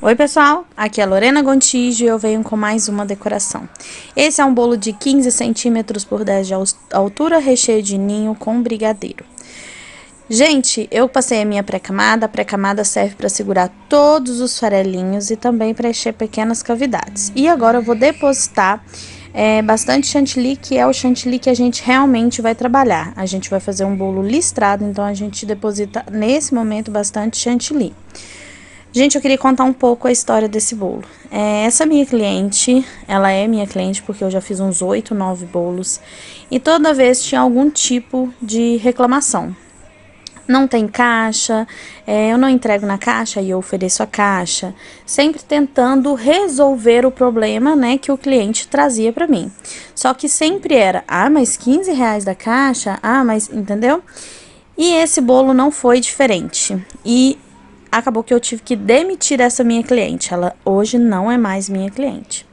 Oi pessoal, aqui é a Lorena Gontijo e eu venho com mais uma decoração. Esse é um bolo de 15 centímetros por 10 de altura, recheio de ninho com brigadeiro. Gente, eu passei a minha pré-camada. A pré-camada serve para segurar todos os farelinhos e também para encher pequenas cavidades. E agora eu vou depositar bastante chantilly, que é o chantilly que a gente realmente vai trabalhar. A gente vai fazer um bolo listrado, então a gente deposita nesse momento bastante chantilly. Gente, eu queria contar um pouco a história desse bolo. Essa minha cliente, ela é minha cliente porque eu já fiz uns 8, 9 bolos. E toda vez tinha algum tipo de reclamação. Não tem caixa, eu não entrego na caixa e eu ofereço a caixa. Sempre tentando resolver o problema, né, que o cliente trazia pra mim. Só que sempre era, mas 15 reais da caixa? Mas, entendeu? E esse bolo não foi diferente. E acabou que eu tive que demitir essa minha cliente. Ela hoje não é mais minha cliente.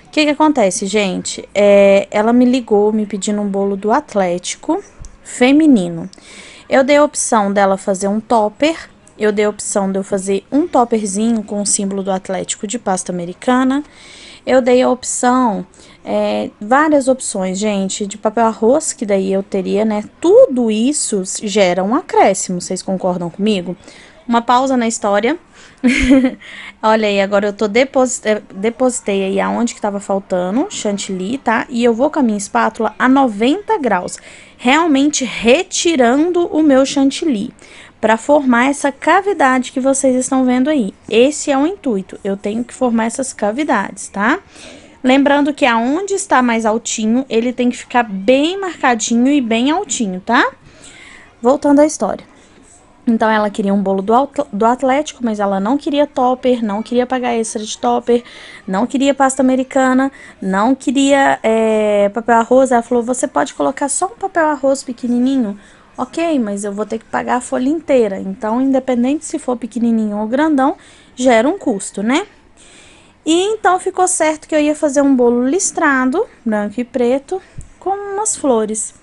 O que acontece, gente? Ela me ligou me pedindo um bolo do Atlético feminino. Eu dei a opção dela fazer um topper. Eu dei a opção de eu fazer um topperzinho com o símbolo do Atlético de pasta americana. Eu dei a opção, várias opções, gente, de papel arroz, que daí eu teria, né? Tudo isso gera um acréscimo, vocês concordam comigo? Uma pausa na história. Olha aí, agora eu tô depositei aí aonde que tava faltando chantilly, tá? E eu vou com a minha espátula a 90 graus, realmente retirando o meu chantilly, para formar essa cavidade que vocês estão vendo aí. Esse é o intuito, eu tenho que formar essas cavidades, tá? Lembrando que aonde está mais altinho, ele tem que ficar bem marcadinho e bem altinho, tá? Voltando à história. Então, ela queria um bolo do Atlético, mas ela não queria topper, não queria pagar extra de topper, não queria pasta americana, não queria papel arroz. Ela falou, você pode colocar só um papel arroz pequenininho? Ok, mas eu vou ter que pagar a folha inteira. Então, independente se for pequenininho ou grandão, gera um custo, né? E então, ficou certo que eu ia fazer um bolo listrado, branco e preto, com umas flores.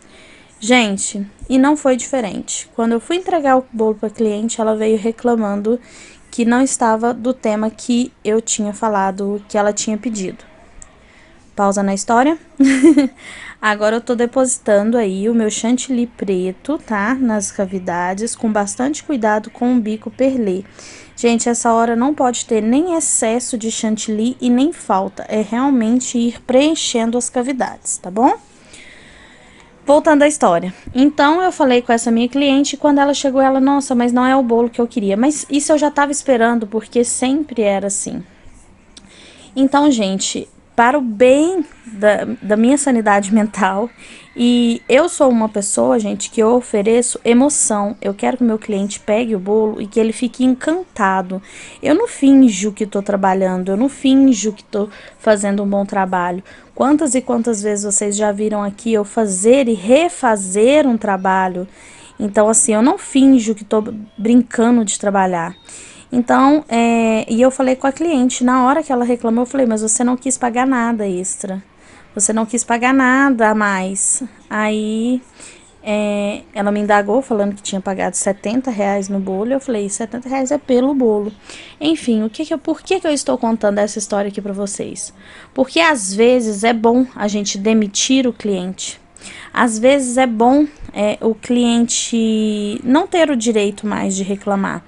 Gente, e não foi diferente. Quando eu fui entregar o bolo para a cliente, ela veio reclamando que não estava do tema que eu tinha falado, que ela tinha pedido. Pausa na história. Agora eu tô depositando aí o meu chantilly preto, tá? Nas cavidades, com bastante cuidado com o bico perlê. Gente, essa hora não pode ter nem excesso de chantilly e nem falta. É realmente ir preenchendo as cavidades, tá bom? Voltando à história. Então, eu falei com essa minha cliente e quando ela chegou, ela, nossa, mas não é o bolo que eu queria. Mas isso eu já tava esperando, porque sempre era assim. Então, gente, para o bem da minha sanidade mental, e eu sou uma pessoa, gente, que eu ofereço emoção. Eu quero que o meu cliente pegue o bolo e que ele fique encantado. Eu não finjo que tô trabalhando, eu não finjo que tô fazendo um bom trabalho. Quantas e quantas vezes vocês já viram aqui eu fazer e refazer um trabalho? Então, assim, eu não finjo que tô brincando de trabalhar. Então, e eu falei com a cliente, na hora que ela reclamou, eu falei, mas você não quis pagar nada extra. Você não quis pagar nada a mais. Aí, ela me indagou, falando que tinha pagado 70 reais no bolo. Eu falei, 70 reais é pelo bolo. Enfim, por que eu estou contando essa história aqui pra vocês? Porque às vezes é bom a gente demitir o cliente. Às vezes é bom o cliente não ter o direito mais de reclamar.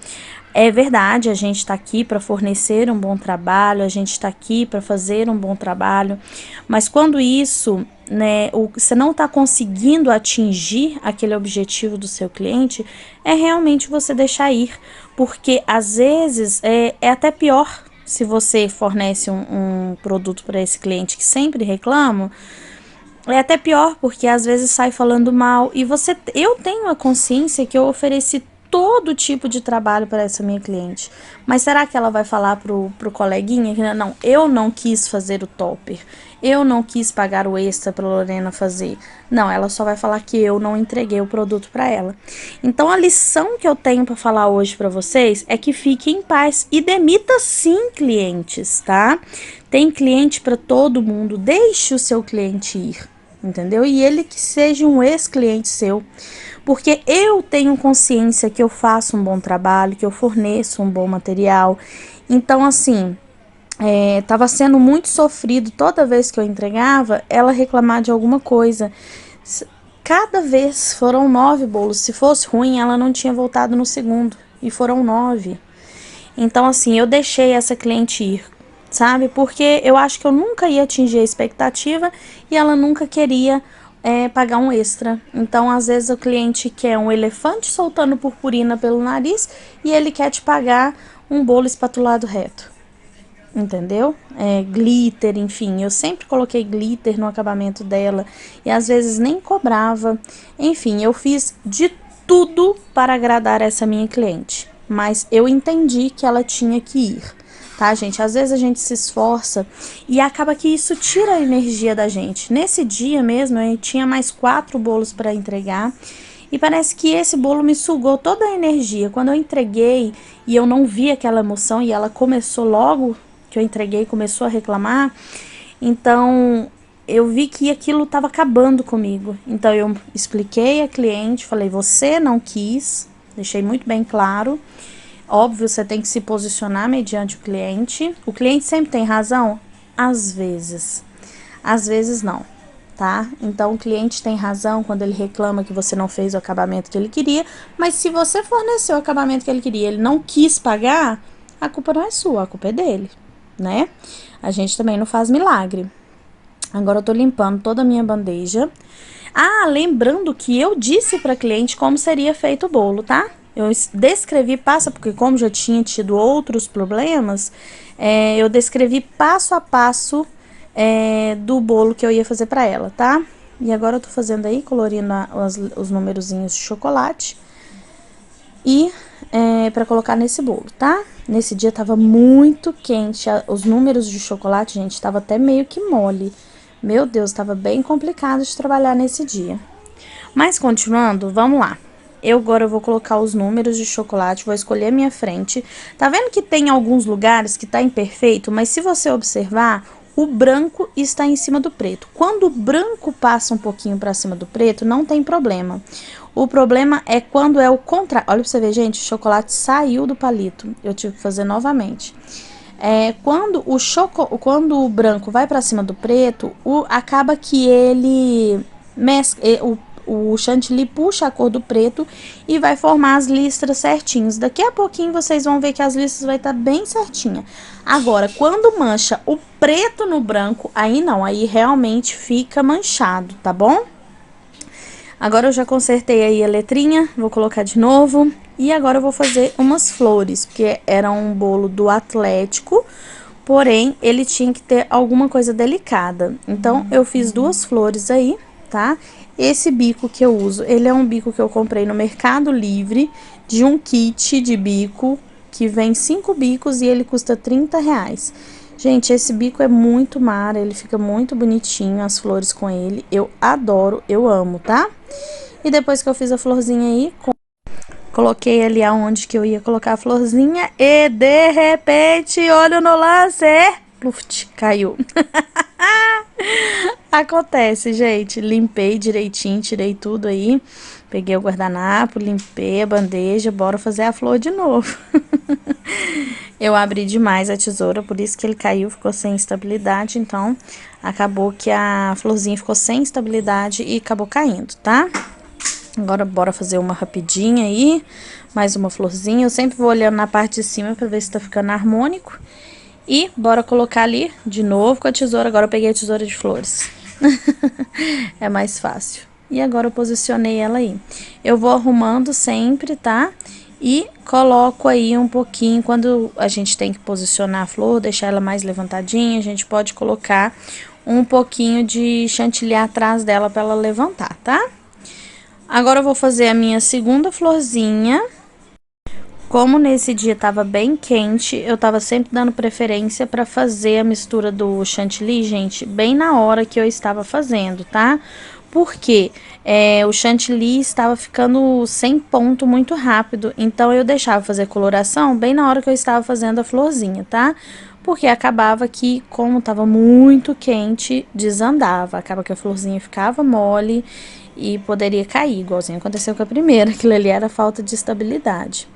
É verdade, a gente está aqui para fornecer um bom trabalho, a gente está aqui para fazer um bom trabalho, mas quando isso, né, você não está conseguindo atingir aquele objetivo do seu cliente, é realmente você deixar ir, porque às vezes é até pior se você fornece um produto para esse cliente que sempre reclama. É até pior, porque às vezes sai falando mal e eu tenho a consciência que eu ofereci todo tipo de trabalho para essa minha cliente. Mas será que ela vai falar pro coleguinha que não, eu não quis fazer o topper, eu não quis pagar o extra para Lorena fazer? Não, ela só vai falar que eu não entreguei o produto para ela. Então a lição que eu tenho para falar hoje para vocês é que fiquem em paz e demita sim clientes, tá? Tem cliente para todo mundo, deixe o seu cliente ir. entendeu? E ele que seja um ex-cliente seu, porque eu tenho consciência que eu faço um bom trabalho, que eu forneço um bom material. Então, assim, tava sendo muito sofrido toda vez que eu entregava, ela reclamar de alguma coisa. Cada vez foram 9 bolos. Se fosse ruim, ela não tinha voltado no segundo. E foram 9. Então, assim, eu deixei essa cliente ir, sabe? Porque eu acho que eu nunca ia atingir a expectativa e ela nunca queria pagar um extra. Então, às vezes, o cliente quer um elefante soltando purpurina pelo nariz e ele quer te pagar um bolo espatulado reto. Entendeu? Glitter, enfim, eu sempre coloquei glitter no acabamento dela e às vezes nem cobrava. Enfim, eu fiz de tudo para agradar essa minha cliente, mas eu entendi que ela tinha que ir, tá, gente? Às vezes a gente se esforça e acaba que isso tira a energia da gente. Nesse dia mesmo, eu tinha mais 4 bolos para entregar. E parece que esse bolo me sugou toda a energia. Quando eu entreguei e eu não vi aquela emoção e ela começou logo que eu entreguei, começou a reclamar, então eu vi que aquilo estava acabando comigo. Então eu expliquei a cliente, falei, você não quis, deixei muito bem claro. Óbvio, você tem que se posicionar mediante o cliente. O cliente sempre tem razão? Às vezes não, tá? Então o cliente tem razão quando ele reclama que você não fez o acabamento que ele queria, mas se você forneceu o acabamento que ele queria, ele não quis pagar, a culpa não é sua, a culpa é dele, né? A gente também não faz milagre. Agora eu tô limpando toda a minha bandeja. Ah, lembrando que eu disse pra cliente como seria feito o bolo, tá? Eu descrevi porque como já tinha tido outros problemas, eu descrevi passo a passo do bolo que eu ia fazer pra ela, tá? E agora eu tô fazendo aí, colorindo os numerozinhos de chocolate. E pra colocar nesse bolo, tá? Nesse dia tava muito quente, os números de chocolate, gente, tava até meio que mole. Meu Deus, tava bem complicado de trabalhar nesse dia. Mas continuando, vamos lá. Agora eu vou colocar os números de chocolate, vou escolher a minha frente. Tá vendo que tem alguns lugares que tá imperfeito, mas se você observar, o branco está em cima do preto. Quando o branco passa um pouquinho para cima do preto, não tem problema. O problema é quando é o contrário. Olha pra você ver, gente, o chocolate saiu do palito. Eu tive que fazer novamente. Quando o branco vai para cima do preto, acaba que ele o chantilly puxa a cor do preto e vai formar as listras certinhas. Daqui a pouquinho vocês vão ver que as listras vai estar bem certinha. Agora, quando mancha o preto no branco, aí não, aí realmente fica manchado, tá bom? Agora eu já consertei aí a letrinha, vou colocar de novo. E agora eu vou fazer umas flores, porque era um bolo do Atlético, porém ele tinha que ter alguma coisa delicada. Então eu fiz 2 flores aí, tá? Esse bico que eu uso, ele é um bico que eu comprei no Mercado Livre, de um kit de bico, que vem 5 bicos e ele custa R$30. Gente, esse bico é muito mara, ele fica muito bonitinho, as flores com ele. Eu adoro, eu amo, tá? E depois que eu fiz a florzinha aí, coloquei ali aonde que eu ia colocar a florzinha e de repente, olha no lance, pluft, caiu. Acontece, gente. Limpei direitinho, tirei tudo aí. Peguei o guardanapo, limpei a bandeja, bora fazer a flor de novo. Eu abri demais a tesoura, por isso que ele caiu, ficou sem estabilidade, então acabou que a florzinha ficou sem estabilidade e acabou caindo, tá? Agora bora fazer uma rapidinha aí, mais uma florzinha. Eu sempre vou olhando na parte de cima pra ver se tá ficando harmônico. E bora colocar ali de novo com a tesoura. Agora eu peguei a tesoura de flores. É mais fácil. E agora eu posicionei ela aí. Eu vou arrumando sempre, tá? E coloco aí um pouquinho, quando a gente tem que posicionar a flor, deixar ela mais levantadinha, a gente pode colocar um pouquinho de chantilly atrás dela pra ela levantar, tá? Agora eu vou fazer a minha segunda florzinha. Como nesse dia tava bem quente, eu tava sempre dando preferência pra fazer a mistura do chantilly, gente, bem na hora que eu estava fazendo, tá? porque o chantilly estava ficando sem ponto muito rápido, então eu deixava fazer coloração bem na hora que eu estava fazendo a florzinha, tá? Porque acabava que, como estava muito quente, desandava, acaba que a florzinha ficava mole e poderia cair, igualzinho aconteceu com a primeira, aquilo ali era falta de estabilidade.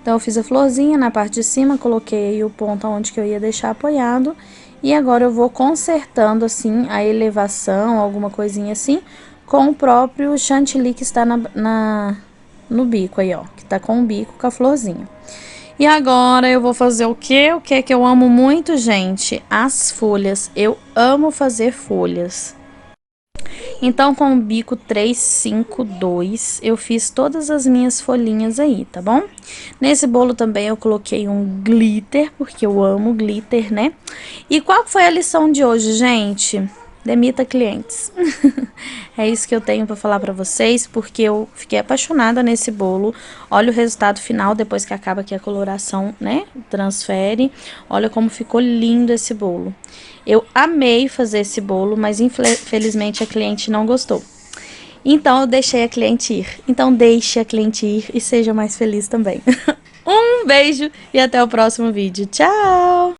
Então, eu fiz a florzinha na parte de cima, coloquei o ponto onde que eu ia deixar apoiado. E agora eu vou consertando, assim, a elevação, alguma coisinha assim, com o próprio chantilly que está no bico aí, ó. Que tá com o bico, com a florzinha. E agora eu vou fazer o quê? O que é que eu amo muito, gente? As folhas. Eu amo fazer folhas. Então, com o bico 352, eu fiz todas as minhas folhinhas aí, tá bom? Nesse bolo também eu coloquei um glitter, porque eu amo glitter, né? E qual foi a lição de hoje, gente? Demita clientes. É isso que eu tenho pra falar pra vocês, porque eu fiquei apaixonada nesse bolo. Olha o resultado final, depois que acaba aqui a coloração, né? Transfere. Olha como ficou lindo esse bolo. Eu amei fazer esse bolo, mas infelizmente a cliente não gostou. Então eu deixei a cliente ir. Então deixe a cliente ir e seja mais feliz também. Um beijo e até o próximo vídeo. Tchau!